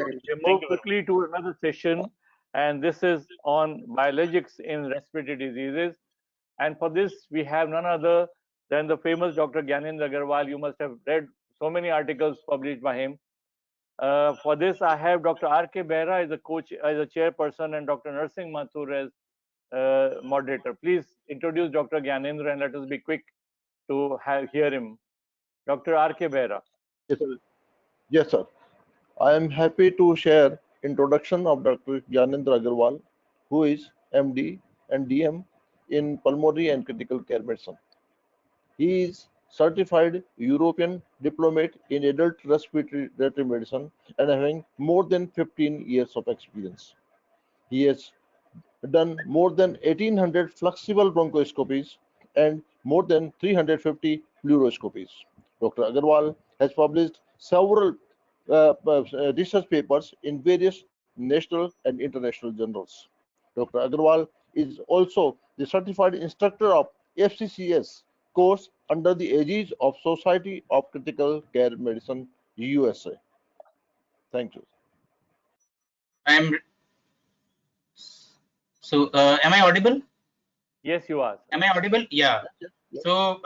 We move quickly to another session, and this is on biologics in respiratory diseases. And for this, we have none other than the famous Dr. Gyanendra Agarwal. You must have read so many articles published by him. For this, I have Dr. R.K. Behra as a coach, as a chairperson, and Dr. Narsingh Mathur as moderator. Please introduce Dr. Gyanendra and let us be quick to hear him. Dr. R.K. Behra. Yes, sir. Yes, sir. I am happy to share introduction of Dr. Gyanendra Agarwal, who is MD and DM in pulmonary and critical care medicine. He is certified European diplomat in adult respiratory medicine and having more than 15 years of experience. He has done more than 1800 flexible bronchoscopies and more than 350 pleuroscopies. Dr. Agarwal has published several research papers in various national and international journals. Dr. Agarwal is also the certified instructor of FCCS course under the aegis of Society of Critical Care Medicine, USA. Thank you. Am I audible? Yes, you are. Am I audible? Yeah. So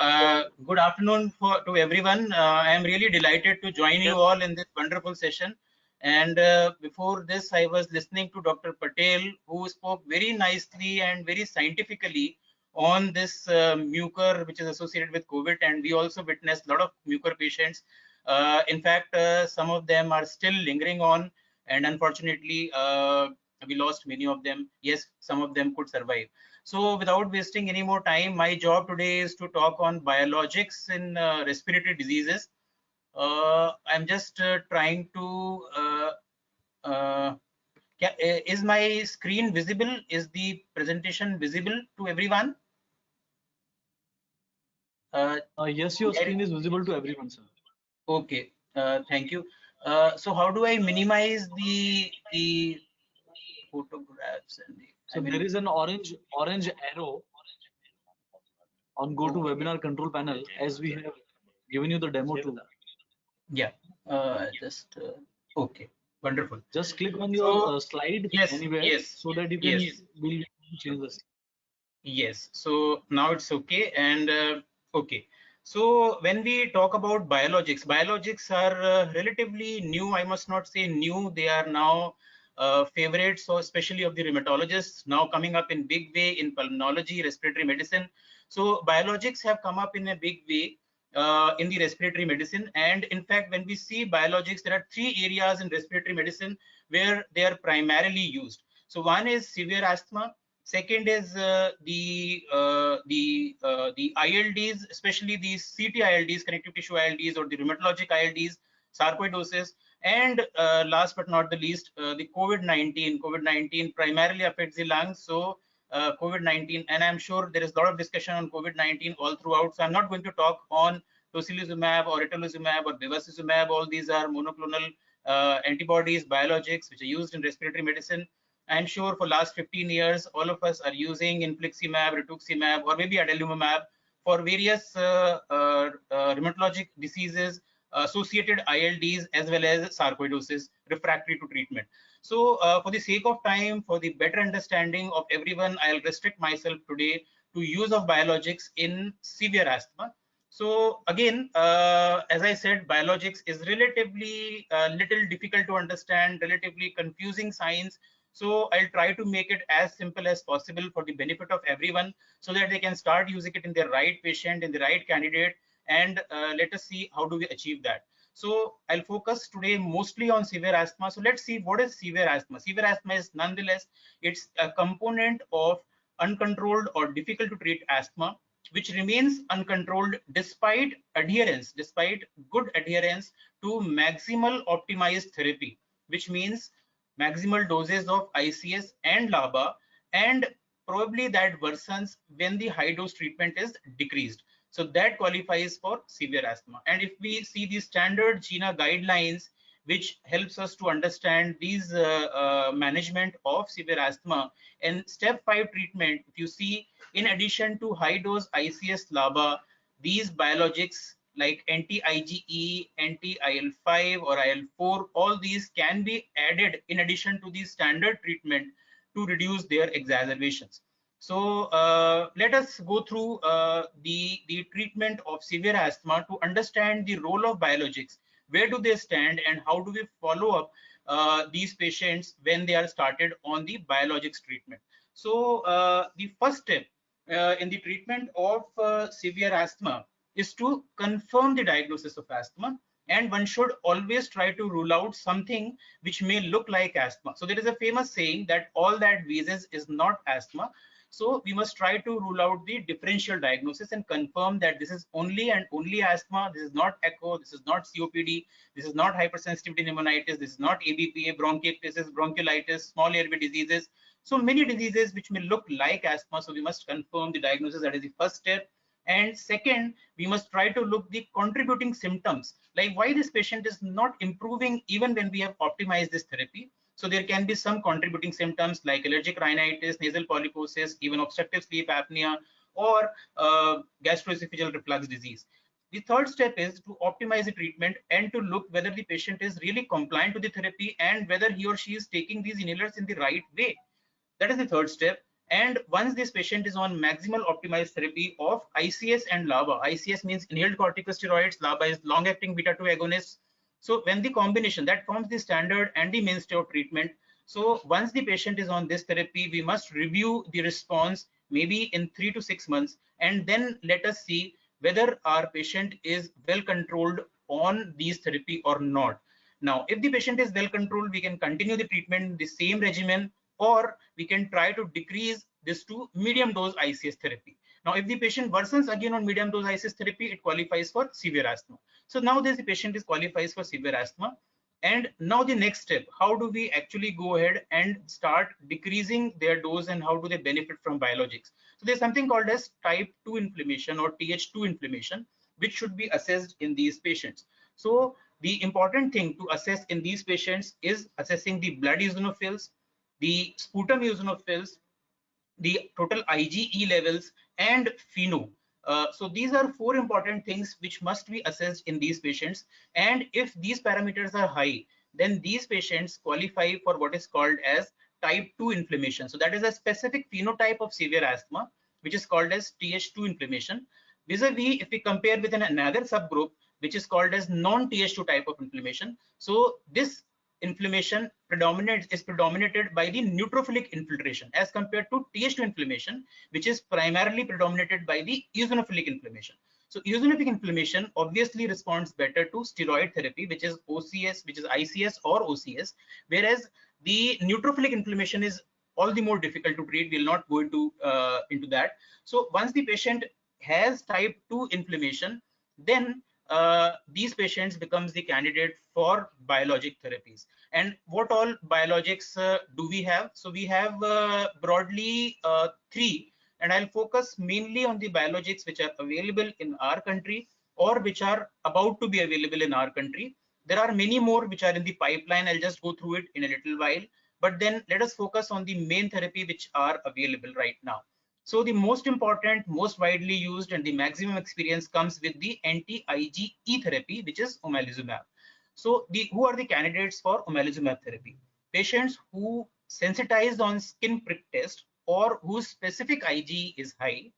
good afternoon to everyone. I am really delighted to join you all in this wonderful session. And before this, I was listening to Dr. Patel, who spoke very nicely and very scientifically on this mucor, which is associated with COVID. And we also witnessed a lot of mucor patients. In fact, some of them are still lingering on, and unfortunately, we lost many of them. Yes, some of them could survive. So without wasting any more time, my job today is to talk on biologics in respiratory diseases. I'm just trying to, is my screen visible? Is the presentation visible to everyone? Yes, your screen is visible to everyone, sir. Okay, thank you. So how do I minimize the photographs? So there is an orange arrow on go to webinar control panel, as we have given you the demo too. Yeah, okay, wonderful. Just click on your slide anywhere, so that you can change this. Yes, so now it's okay. And okay, so when we talk about biologics are relatively new. I must not say new, they are now favorites, so especially of the rheumatologists, now coming up in big way in pulmonology, respiratory medicine. So biologics have come up in a big way in the respiratory medicine. And in fact, when we see biologics, there are three areas in respiratory medicine where they are primarily used. So one is severe asthma. Second is the ILDs, especially these CT-ILDs, connective tissue ILDs, or the rheumatologic ILDs, sarcoidosis. And last but not the least, the COVID-19. COVID-19 primarily affects the lungs. So COVID-19, and I'm sure there is a lot of discussion on COVID-19 all throughout. So I'm not going to talk on tocilizumab or itolizumab or bevacizumab. All these are monoclonal antibodies, biologics, which are used in respiratory medicine. I'm sure for last 15 years, all of us are using infliximab, rituximab, or maybe adalimumab for various rheumatologic diseases, associated ILDs, as well as sarcoidosis refractory to treatment. So for the sake of time, for the better understanding of everyone, I'll restrict myself today to use of biologics in severe asthma. So again, as I said, biologics is relatively little difficult to understand, relatively confusing science. So I'll try to make it as simple as possible for the benefit of everyone, so that they can start using it in the right patient, in the right candidate, and let us see how do we achieve that. So I'll focus today mostly on severe asthma. So let's see, what is severe asthma. Severe asthma is nonetheless, it's a component of uncontrolled or difficult to treat asthma, which remains uncontrolled despite adherence, despite good adherence to maximal optimized therapy, which means maximal doses of ICS and LABA, and probably that worsens when the high dose treatment is decreased. So that qualifies for severe asthma. And if we see the standard GINA guidelines, which helps us to understand these management of severe asthma, and step 5 treatment, if you see, in addition to high dose ICS LABA, these biologics like anti-IgE, anti-IL-5 or IL-4, all these can be added in addition to the standard treatment to reduce their exacerbations. So let us go through the treatment of severe asthma to understand the role of biologics. Where do they stand and how do we follow up these patients when they are started on the biologics treatment? So the first step in the treatment of severe asthma is to confirm the diagnosis of asthma, and one should always try to rule out something which may look like asthma. So there is a famous saying that all that wheezes is not asthma. So we must try to rule out the differential diagnosis and confirm that this is only and only asthma. This is not echo. This is not COPD. This is not hypersensitivity pneumonitis. This is not ABPA, bronchiectasis, bronchiolitis, small airway diseases. So many diseases which may look like asthma. So we must confirm the diagnosis. That is the first step. And second, we must try to look the contributing symptoms, like why this patient is not improving even when we have optimized this therapy. So there can be some contributing symptoms like allergic rhinitis, nasal polyposis, even obstructive sleep apnea, or gastroesophageal reflux disease. The third step is to optimize the treatment and to look whether the patient is really compliant to the therapy and whether he or she is taking these inhalers in the right way. That is the third step. And once this patient is on maximal optimized therapy of ICS and LABA, ICS means inhaled corticosteroids, LABA is long-acting beta-2 agonists. So when the combination that forms the standard and the mainstay of treatment. So once the patient is on this therapy, we must review the response maybe in 3 to 6 months, and then let us see whether our patient is well controlled on these therapy or not. Now, if the patient is well controlled, we can continue the treatment, the same regimen, or we can try to decrease this to medium dose ICS therapy. Now, if the patient worsens again on medium dose ICS therapy, it qualifies for severe asthma. So now this patient is qualifies for severe asthma. And now the next step, how do we actually go ahead and start decreasing their dose and how do they benefit from biologics? So there's something called as type 2 inflammation or Th2 inflammation, which should be assessed in these patients. So the important thing to assess in these patients is assessing the blood eosinophils, the sputum eosinophils, the total IgE levels, and FeNO. So these are 4 important things which must be assessed in these patients. And if these parameters are high, then these patients qualify for what is called as type 2 inflammation. So that is a specific phenotype of severe asthma, which is called as Th2 inflammation. Vis-a-vis, if we compare with another subgroup, which is called as non-Th2 type of inflammation. So this inflammation is predominated by the neutrophilic infiltration as compared to Th2 inflammation, which is primarily predominated by the eosinophilic inflammation. So eosinophilic inflammation obviously responds better to steroid therapy, which is OCS, which is ICS or OCS, whereas the neutrophilic inflammation is all the more difficult to treat. We'll not go into that. So once the patient has type 2 inflammation, then these patients becomes the candidate for biologic therapies. And what all biologics do we have? So we have broadly 3, and I'll focus mainly on the biologics which are available in our country or which are about to be available in our country. There are many more which are in the pipeline. I'll just go through it in a little while, but then let us focus on the main therapy which are available right now. So the most important, most widely used, and the maximum experience comes with the anti-IgE therapy, which is omalizumab. So who are the candidates for omalizumab therapy? Patients who sensitized on skin prick test or whose specific IgE is high,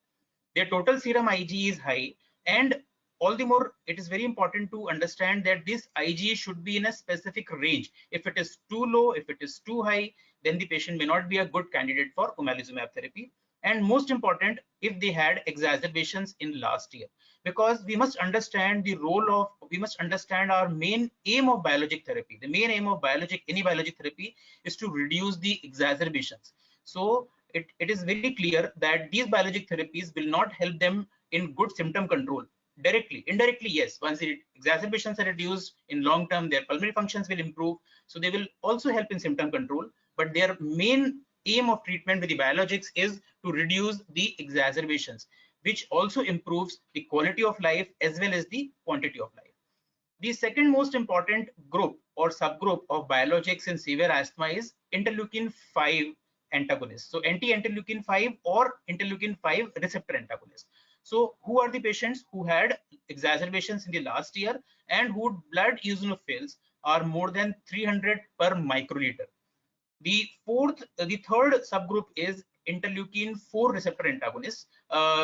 their total serum IgE is high, and all the more it is very important to understand that this IgE should be in a specific range. If it is too low, if it is too high, then the patient may not be a good candidate for omalizumab therapy. And most important, if they had exacerbations in last year, because we must understand the role of, we must understand our main aim of biologic therapy. The main aim of any biologic therapy is to reduce the exacerbations. So it is very clear that these biologic therapies will not help them in good symptom control directly. Indirectly, yes, once the exacerbations are reduced, in long term their pulmonary functions will improve, so they will also help in symptom control, but their main aim of treatment with the biologics is to reduce the exacerbations, which also improves the quality of life as well as the quantity of life. The second most important group or subgroup of biologics in severe asthma is interleukin 5 antagonists. So anti-interleukin 5 or interleukin 5 receptor antagonists. So who are the patients who had exacerbations in the last year and whose blood eosinophils are more than 300 per microliter? The third subgroup is interleukin 4 receptor antagonists,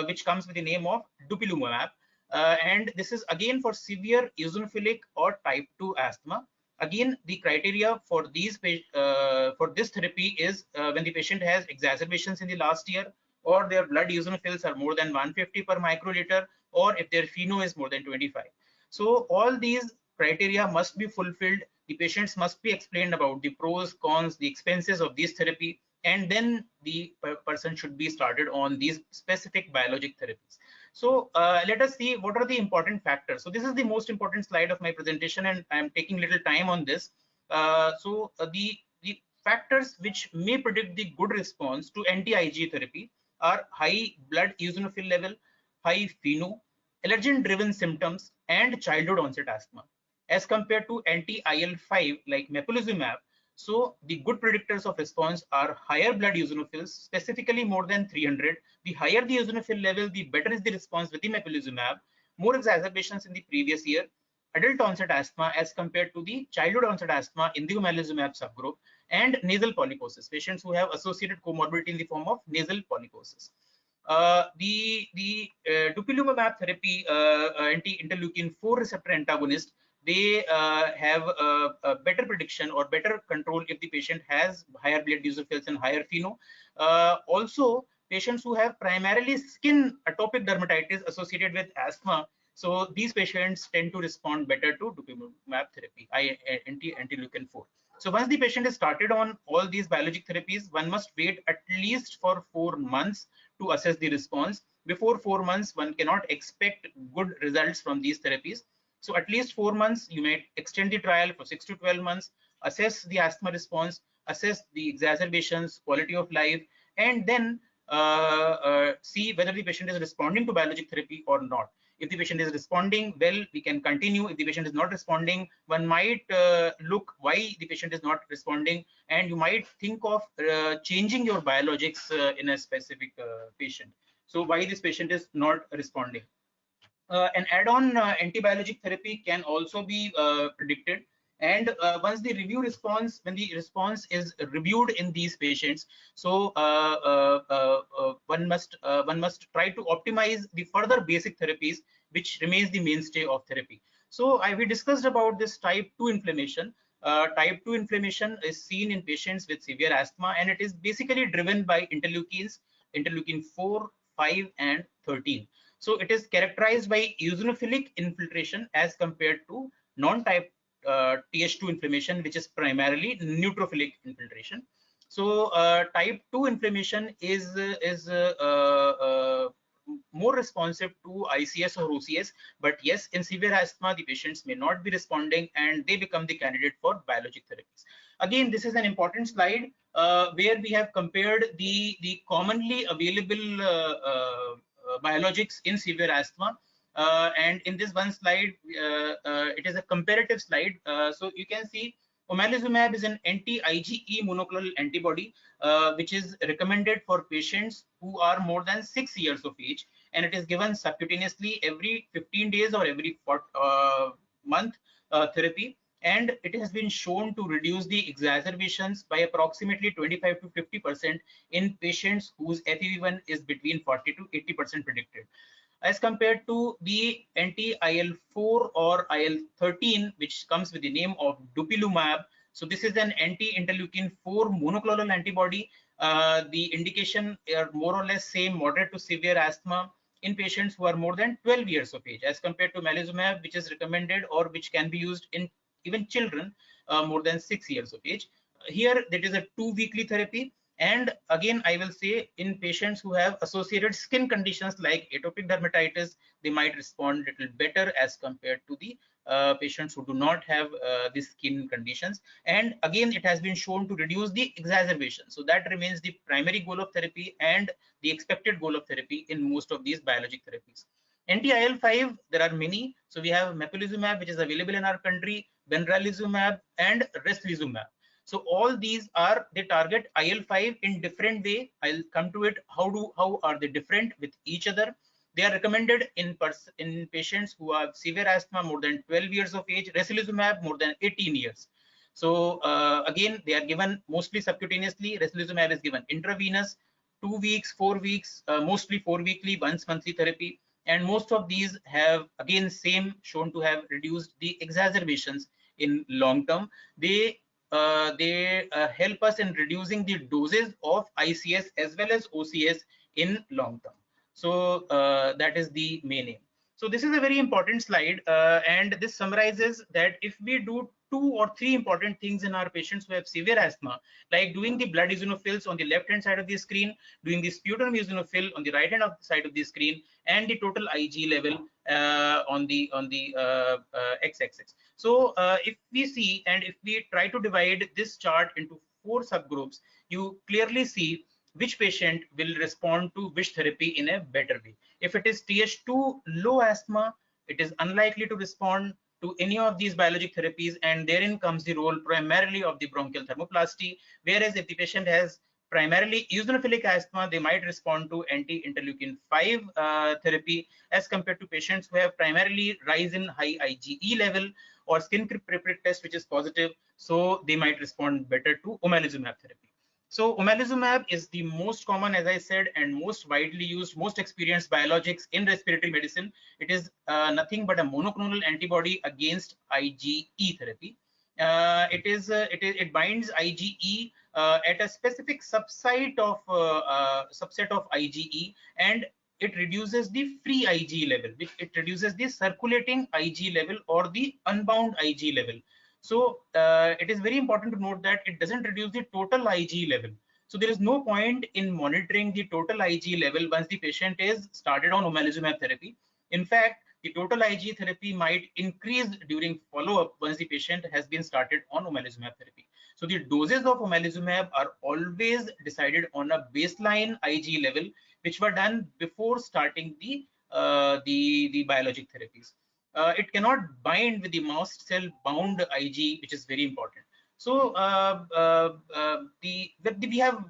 which comes with the name of dupilumab. And this is again for severe eosinophilic or type 2 asthma. Again, the criteria for this therapy is when the patient has exacerbations in the last year, or their blood eosinophils are more than 150 per microliter, or if their FeNO is more than 25. So all these criteria must be fulfilled. The patients must be explained about the pros, cons, the expenses of this therapy, and then the person should be started on these specific biologic therapies. So let us see what are the important factors. So this is the most important slide of my presentation, and I'm taking little time on this. The factors which may predict the good response to anti-IgE therapy are high blood eosinophil level, high FeNO, allergen-driven symptoms, and childhood onset asthma. As compared to anti-IL-5 like mepolizumab, so the good predictors of response are higher blood eosinophils, specifically more than 300. The higher the eosinophil level, the better is the response with the mepolizumab. More exacerbations in the previous year, adult onset asthma as compared to the childhood onset asthma in the omalizumab subgroup, and nasal polyposis, patients who have associated comorbidity in the form of nasal polyposis. The dupilumab therapy, anti-interleukin 4 receptor antagonist, they have a better prediction or better control if the patient has higher blood eosinophils and higher FeNO. Also, patients who have primarily skin atopic dermatitis associated with asthma, so these patients tend to respond better to dupilumab therapy, anti-interleukin 4. So once the patient is started on all these biologic therapies, one must wait at least for 4 months to assess the response. Before 4 months, one cannot expect good results from these therapies. So at least 4 months, you may extend the trial for 6 to 12 months, assess the asthma response, assess the exacerbations, quality of life, and then see whether the patient is responding to biologic therapy or not. If the patient is responding well, we can continue. If the patient is not responding, one might look why the patient is not responding, and you might think of changing your biologics in a specific patient. So why this patient is not responding. An add-on antibiologic therapy can also be predicted. And once the review response, when the response is reviewed in these patients, so one must try to optimize the further basic therapies, which remains the mainstay of therapy. So we discussed about this type 2 inflammation. Type 2 inflammation is seen in patients with severe asthma, and it is basically driven by interleukins, interleukin 4, 5, and 13. So it is characterized by eosinophilic infiltration as compared to non-type Th2 inflammation, which is primarily neutrophilic infiltration. So type 2 inflammation is more responsive to ICS or OCS, but yes, in severe asthma, the patients may not be responding and they become the candidate for biologic therapies. Again, this is an important slide where we have compared the commonly available biologics in severe asthma. And in this one slide, it is a comparative slide. So you can see omalizumab is an anti-IgE monoclonal antibody, which is recommended for patients who are more than 6 years of age, and it is given subcutaneously every 15 days or every month therapy. And it has been shown to reduce the exacerbations by approximately 25 to 50% in patients whose FEV1 is between 40 to 80% predicted, as compared to the anti-IL-4 or IL-13, which comes with the name of dupilumab. So this is an anti-interleukin 4 monoclonal antibody. The indication are more or less same, moderate to severe asthma in patients who are more than 12 years of age, as compared to omalizumab, which is recommended or which can be used in even children more than 6 years of age. Here, that is a 2-weekly therapy. And again, I will say in patients who have associated skin conditions like atopic dermatitis, they might respond a little better as compared to the patients who do not have the skin conditions. And again, it has been shown to reduce the exacerbation. So that remains the primary goal of therapy and the expected goal of therapy in most of these biologic therapies. Anti-IL-5, there are many. So we have mepolizumab, which is available in our country, benralizumab, and restylizumab. So all these are, they target IL-5 in different way. I'll come to it. How are they different with each other? They are recommended in patients who have severe asthma more than 12 years of age, Resilizumab more than 18 years. So again, they are given mostly subcutaneously. Resilizumab is given intravenous, 2 weeks, 4 weeks, mostly 4 weekly, once monthly therapy. And most of these have again same shown to have reduced the exacerbations in long term. They help us in reducing the doses of ICS as well as OCS in long term. So that is the main aim. So this is a very important slide, and this summarizes that if we do 2 or 3 important things in our patients who have severe asthma, like doing the blood eosinophils on the left hand side of the screen, doing the sputum eosinophil on the right hand side of the screen, and the total Ig level on the x-axis. So if we see, and if we try to divide this chart into 4 subgroups, you clearly see which patient will respond to which therapy in a better way. If it is Th2 low asthma, it is unlikely to respond to any of these biologic therapies, and therein comes the role primarily of the bronchial thermoplasty. Whereas if the patient has primarily eosinophilic asthma, they might respond to anti-interleukin 5 therapy, as compared to patients who have primarily rise in high IgE level or skin prepreg test which is positive, so they might respond better to omalizumab therapy. So omalizumab is the most common, as I said, and most widely used, most experienced biologics in respiratory medicine. It is nothing but a monoclonal antibody against IgE therapy. It binds IgE at a specific subset of IgE, and it reduces the free Ig level, which it reduces the circulating Ig level or the unbound Ig level. So it is very important to note that it doesn't reduce the total Ig level. So there is no point in monitoring the total Ig level once the patient is started on omalizumab therapy. In fact, the total Ig therapy might increase during follow-up once the patient has been started on omalizumab therapy. So the doses of omalizumab are always decided on a baseline Ig level, which were done before starting the biologic therapies. It cannot bind with the mast cell bound Ig, which is very important. So we have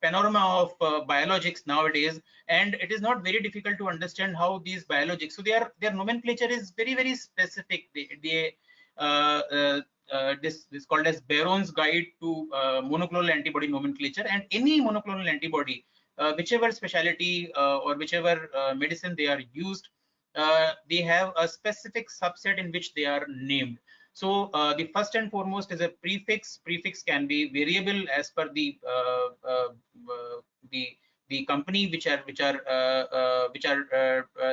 panorama of biologics nowadays, and it is not very difficult to understand how these biologics. So their nomenclature is very specific. This is called as Baron's Guide to Monoclonal Antibody Nomenclature, and any monoclonal antibody, whichever specialty or whichever medicine they are used, they have a specific subset in which they are named. So the first and foremost is a prefix. Prefix can be variable as per the company which are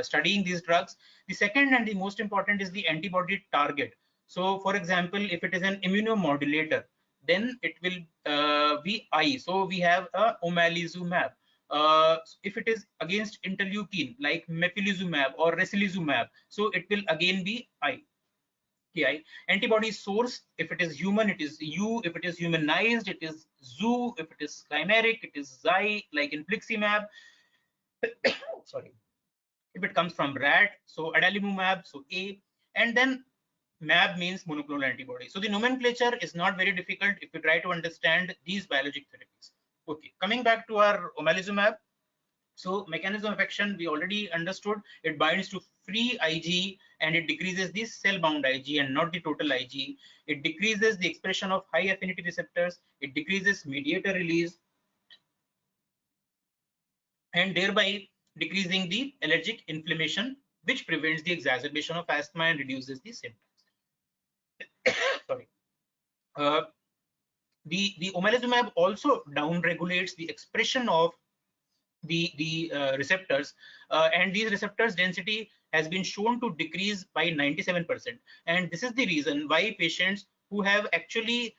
studying these drugs. The second and the most important is the antibody target. So for example, if it is an immunomodulator, then it will be I. So we have a omalizumab. If it is against interleukin like mepolizumab or resilizumab, so it will again be I. Okay, antibody source, if it is human, it is U. If it is humanized, it is ZU. If it is chimeric, it is Xi, like infliximab. Sorry. If it comes from rat, so adalimumab, so A. And then MAB means monoclonal antibody. So the nomenclature is not very difficult if you try to understand these biologic therapies. Okay, coming back to our omalizumab. So mechanism of action we already understood. It binds to free Ig and it decreases the cell bound Ig and not the total Ig. It decreases the expression of high affinity receptors. It decreases mediator release and thereby decreasing the allergic inflammation, which prevents the exacerbation of asthma and reduces the symptoms. Sorry. The omalizumab also downregulates the expression of the receptors, and these receptors density has been shown to decrease by 97%. And this is the reason why patients who have actually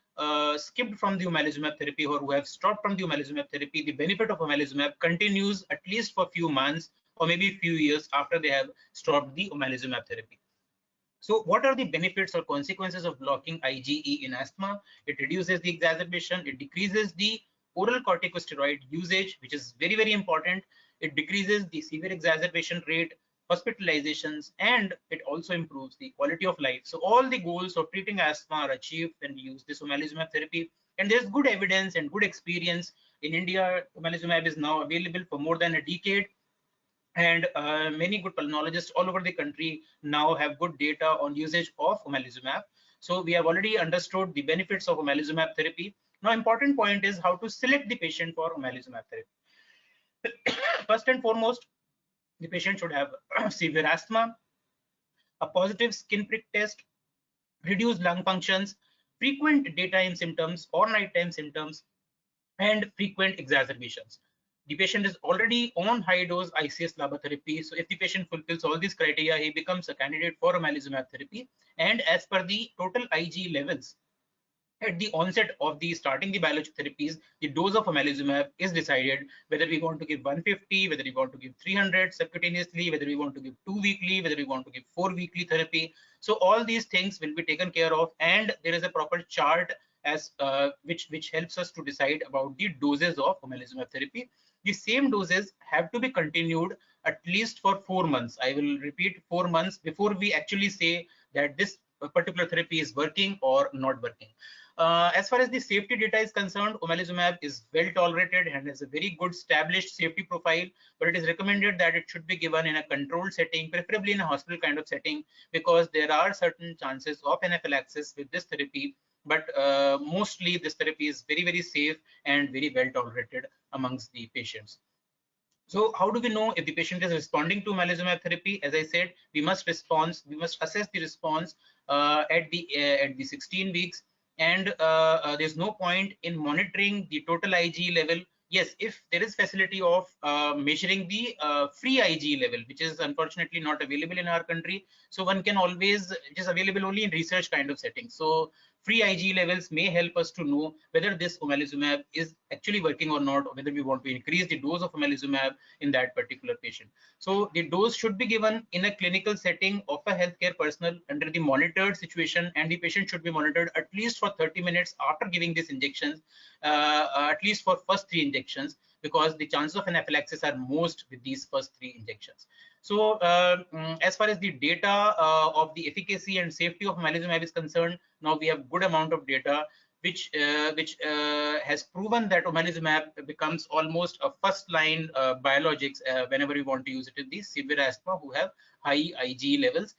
skipped from the omalizumab therapy or who have stopped from the omalizumab therapy, the benefit of omalizumab continues at least for a few months or maybe a few years after they have stopped the omalizumab therapy. So what are the benefits or consequences of blocking IgE in asthma? It reduces the exacerbation, it decreases the oral corticosteroid usage, which is very important. It decreases the severe exacerbation rate, hospitalizations, and it also improves the quality of life. So all the goals of treating asthma are achieved when we use this omalizumab therapy. And there's good evidence and good experience. In India, omalizumab is now available for more than a decade. And many good pulmonologists all over the country now have good data on usage of omalizumab. So we have already understood the benefits of omalizumab therapy. Now, important point is how to select the patient for omalizumab therapy. First and foremost, the patient should have severe asthma, a positive skin prick test, reduced lung functions, frequent daytime symptoms or nighttime symptoms, and frequent exacerbations. The patient is already on high dose ICS/LABA therapy. So if the patient fulfills all these criteria, he becomes a candidate for omalizumab therapy. And as per the total IG levels, at the onset of the starting the biologic therapies, the dose of omalizumab is decided whether we want to give 150, whether we want to give 300 subcutaneously, whether we want to give 2 weekly, whether we want to give 4 weekly therapy. So all these things will be taken care of, and there is a proper chart as which helps us to decide about the doses of omalizumab therapy. The same doses have to be continued at least for 4 months. I will repeat, 4 months before we actually say that this particular therapy is working or not working. As far as the safety data is concerned, omalizumab is well tolerated and has a very good established safety profile, but it is recommended that it should be given in a controlled setting, preferably in a hospital kind of setting, because there are certain chances of anaphylaxis with this therapy. But mostly this therapy is very, very safe and very well tolerated amongst the patients. So how do we know if the patient is responding to omalizumab therapy? As I said, we must assess the response at the 16 weeks, and there's no point in monitoring the total IG level. Yes, if there is facility of measuring the free IG level, which is unfortunately not available in our country, so one can always, it is available only in research kind of settings. So free IG levels may help us to know whether this omalizumab is actually working or not, or whether we want to increase the dose of omalizumab in that particular patient. So the dose should be given in a clinical setting of a healthcare personnel under the monitored situation, and the patient should be monitored at least for 30 minutes after giving these injections, at least for first 3 injections, because the chances of anaphylaxis are most with these first 3 injections. So as far as the data of the efficacy and safety of omalizumab is concerned, now we have good amount of data which has proven that omalizumab becomes almost a first line biologics whenever we want to use it in these severe asthma who have high IG levels.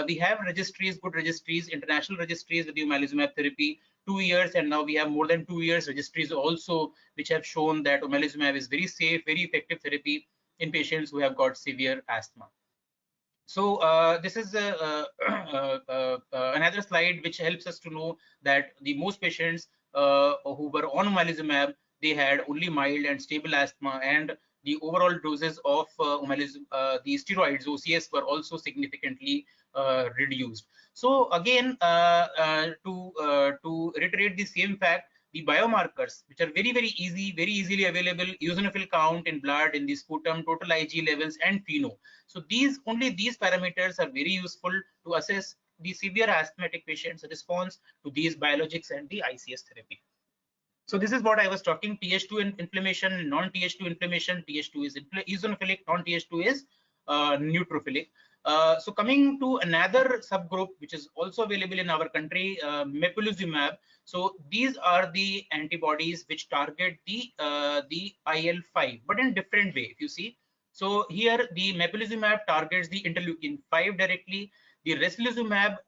We have registries, good registries, international registries with the omalizumab therapy, 2 years, and now we have more than 2 years registries also, which have shown that omalizumab is very safe, very effective therapy in patients who have got severe asthma. So this is another slide which helps us to know that the most patients who were on omalizumab, they had only mild and stable asthma, and the overall doses of the steroids OCS were also significantly reduced. So again, to reiterate the same fact, the biomarkers, which are very, very easily available, eosinophil count in blood, in the sputum, total IG levels, and FeNO. So only these parameters are very useful to assess the severe asthmatic patient's response to these biologics and the ICS therapy. So this is what I was talking: Th2 inflammation, non-Th2 inflammation. Th2 is eosinophilic, non-Th2 is neutrophilic. So coming to another subgroup which is also available in our country, mepolizumab. So these are the antibodies which target the IL-5, but in different way. If you see, so here the mepolizumab targets the interleukin 5 directly. The reslizumab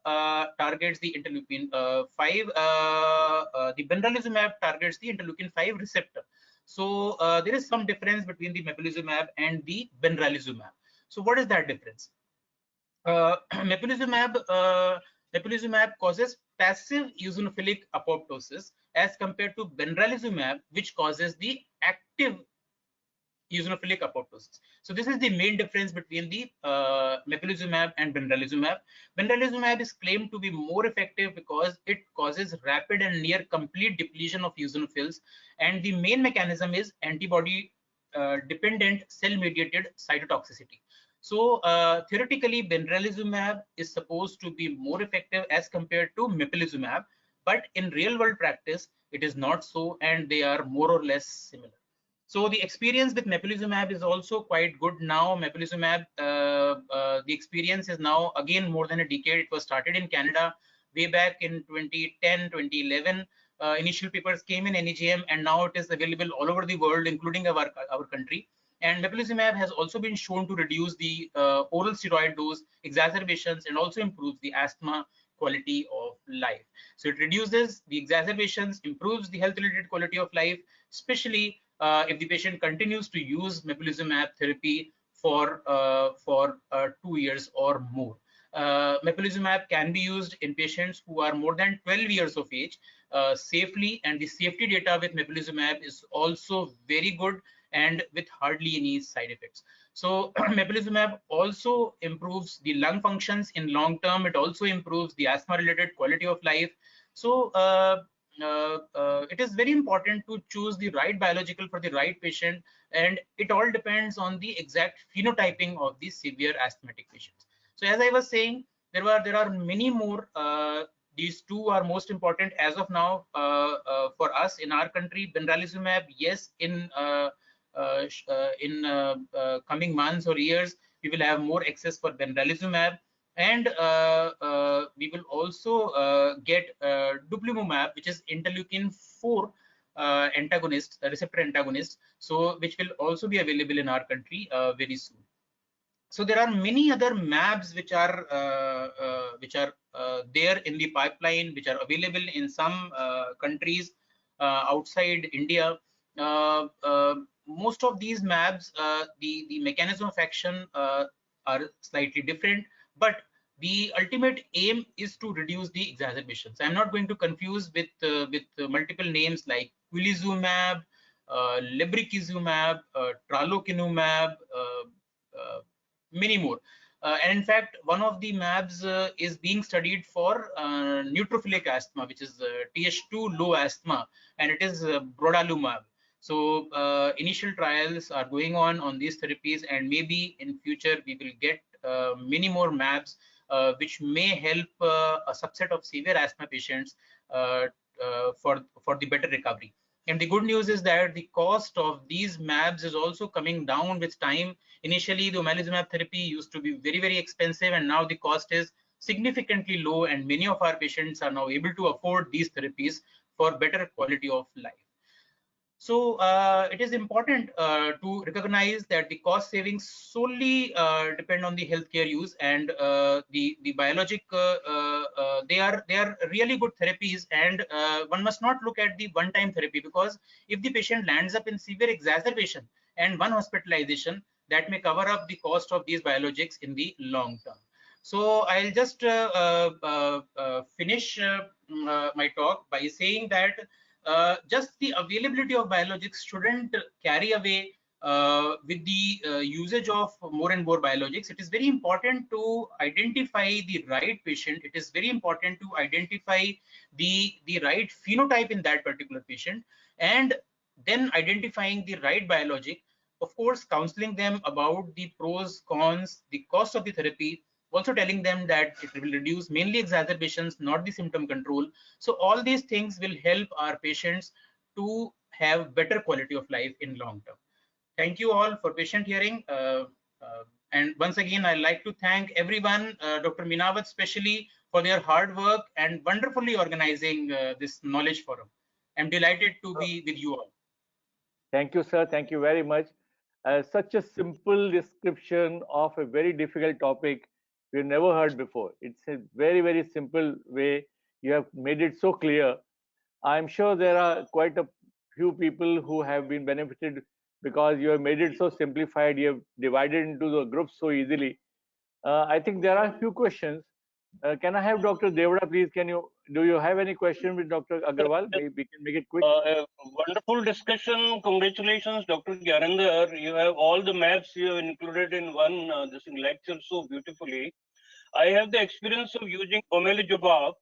targets the interleukin 5. The benralizumab targets the interleukin 5 receptor. So there is some difference between the mepolizumab and the benralizumab. So what is that difference? Mepolizumab causes passive eosinophilic apoptosis as compared to benralizumab, which causes the active eosinophilic apoptosis. So this is the main difference between the mepolizumab and benralizumab. Benralizumab is claimed to be more effective because it causes rapid and near complete depletion of eosinophils, and the main mechanism is antibody dependent cell mediated cytotoxicity. So theoretically, benralizumab is supposed to be more effective as compared to mepolizumab, but in real world practice, it is not so, and they are more or less similar. So the experience with mepolizumab is also quite good now. Mepolizumab, the experience is now again more than a decade. It was started in Canada way back in 2010, 2011. Initial papers came in NEJM, and now it is available all over the world, including our country. And mepolizumab has also been shown to reduce the oral steroid dose exacerbations and also improves the asthma quality of life. So it reduces the exacerbations, improves the health-related quality of life, especially if the patient continues to use mepolizumab therapy for 2 years or more. Mepolizumab can be used in patients who are more than 12 years of age safely, and the safety data with mepolizumab is also very good and with hardly any side effects. So mepolizumab also improves the lung functions in long term. It also improves the asthma related quality of life. So it is very important to choose the right biological for the right patient, and it all depends on the exact phenotyping of the severe asthmatic patients. So as I was saying, there are many more. These two are most important as of now for us in our country. Benralizumab, yes, in coming months or years, we will have more access for benralizumab, and we will also get dupilumab, which is interleukin 4 antagonist, receptor antagonist, so which will also be available in our country very soon. So there are many other MABs which are there in the pipeline, which are available in some countries outside India. Most of these MABs, the mechanism of action are slightly different, but the ultimate aim is to reduce the exacerbations. I'm not going to confuse with multiple names like quilizumab, lebrikizumab, tralokinumab, many more. And in fact, one of the MABs is being studied for neutrophilic asthma, which is Th2 low asthma, and it is brodalumab. So initial trials are going on these therapies, and maybe in future we will get many more MABs which may help a subset of severe asthma patients for the better recovery. And the good news is that the cost of these MABs is also coming down with time. Initially, the omalizumab therapy used to be very, very expensive, and now the cost is significantly low, and many of our patients are now able to afford these therapies for better quality of life. So it is important to recognize that the cost savings solely depend on the healthcare use, and the biologic they are really good therapies, and one must not look at the one-time therapy, because if the patient lands up in severe exacerbation and one hospitalization, that may cover up the cost of these biologics in the long term. So I'll just finish my talk by saying that just the availability of biologics shouldn't carry away with the usage of more and more biologics. It is very important to identify the right patient. It is very important to identify the right phenotype in that particular patient, and then identifying the right biologic. Of course, counseling them about the pros, cons, the cost of the therapy, also telling them that it will reduce mainly exacerbations, not the symptom control. So all these things will help our patients to have better quality of life in long term. Thank you all for patient hearing. And once again, I'd like to thank everyone, Dr. Minawat especially, for their hard work and wonderfully organizing this knowledge forum. I'm delighted to be with you all. Thank you, sir. Thank you very much. Such a simple description of a very difficult topic we've never heard before. It's a very, very simple way. You have made it so clear. I'm sure there are quite a few people who have been benefited because you have made it so simplified. You have divided into the groups so easily. I think there are a few questions. Can I have Dr. Devda, please? Do you have any question with Dr. Agarwal? Maybe we can make it quick. Wonderful discussion. Congratulations, Dr. Gyanendra. You have all the maps you have included in one this lecture so beautifully. I have the experience of using omalizumab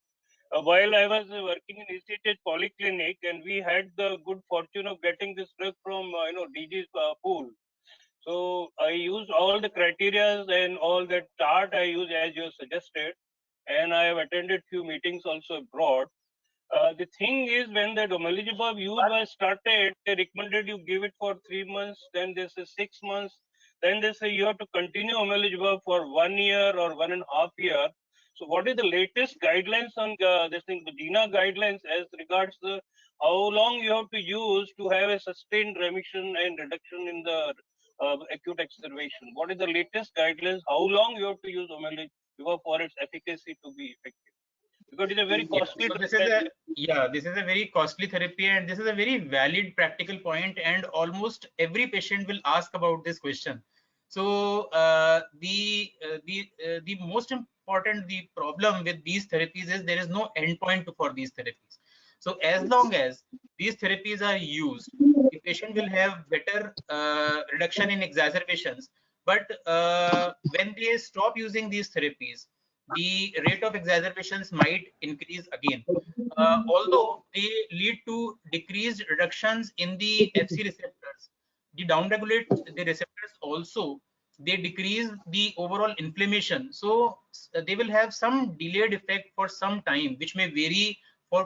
while I was working in ECH Polyclinic, and we had the good fortune of getting this drug from DG's pool. So I used all the criteria and all that chart I used as you suggested, and I have attended few meetings also abroad. The thing is, when the omalizumab use was started, they recommended you give it for 3 months, then they say 6 months, then they say you have to continue omalizumab for 1 year or 1.5 years. So what is the latest guidelines on this thing, the GINA guidelines as regards the how long you have to use to have a sustained remission and reduction in the acute exacerbation. What is the latest guidelines? How long you have to use omalizumab for its efficacy to be effective? Because it's a very costly. So this is a very costly therapy, and this is a very valid practical point, and almost every patient will ask about this question. So the most important problem with these therapies is there is no endpoint for these therapies. So as long as these therapies are used, the patient will have better reduction in exacerbations. But when they stop using these therapies, the rate of exacerbations might increase again. Although they lead to decreased reductions in the FC receptors, they downregulate the receptors also. They decrease the overall inflammation. So they will have some delayed effect for some time, which may vary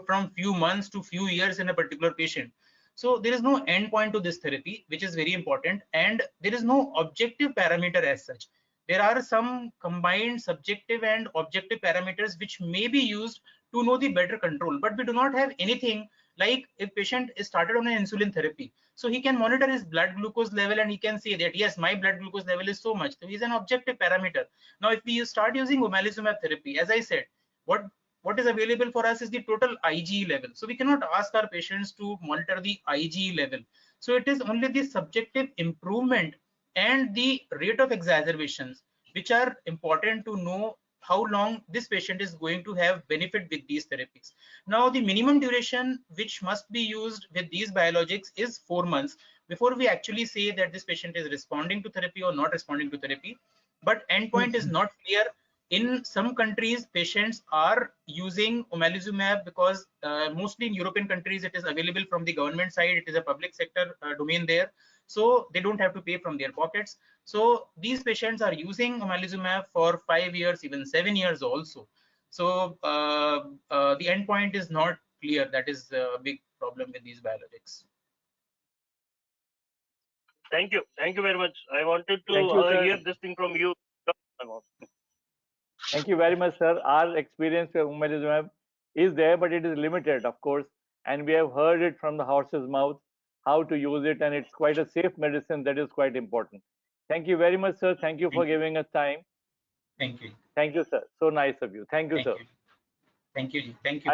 from few months to few years in a particular patient. So there is no endpoint to this therapy, which is very important, and there is no objective parameter as such. There are some combined subjective and objective parameters which may be used to know the better control, but we do not have anything like if patient is started on an insulin therapy, so he can monitor his blood glucose level and he can say that yes, my blood glucose level is so much. So he's an objective parameter. Now if we start using omalizumab therapy, as I said, what is available for us is the total IgE level. So we cannot ask our patients to monitor the IgE level. So it is only the subjective improvement and the rate of exacerbations which are important to know how long this patient is going to have benefit with these therapies. Now the minimum duration which must be used with these biologics is 4 months before we actually say that this patient is responding to therapy or not responding to therapy. But endpoint is not clear. In some countries, patients are using omalizumab because mostly in European countries, it is available from the government side. It is a public sector domain there. So they don't have to pay from their pockets. So these patients are using omalizumab for 5 years, even 7 years also. So the endpoint is not clear. That is a big problem with these biologics. Thank you. Thank you very much. I wanted to hear this thing from you. Thank you very much, sir. Our experience with omalizumab is there, but it is limited, of course, and we have heard it from the horse's mouth how to use it, and it's quite a safe medicine. That is quite important. Thank you very much, sir. Thank you for giving us time. Thank you. Thank you, sir. So nice of you. Thank you, sir. Thank you. Thank you.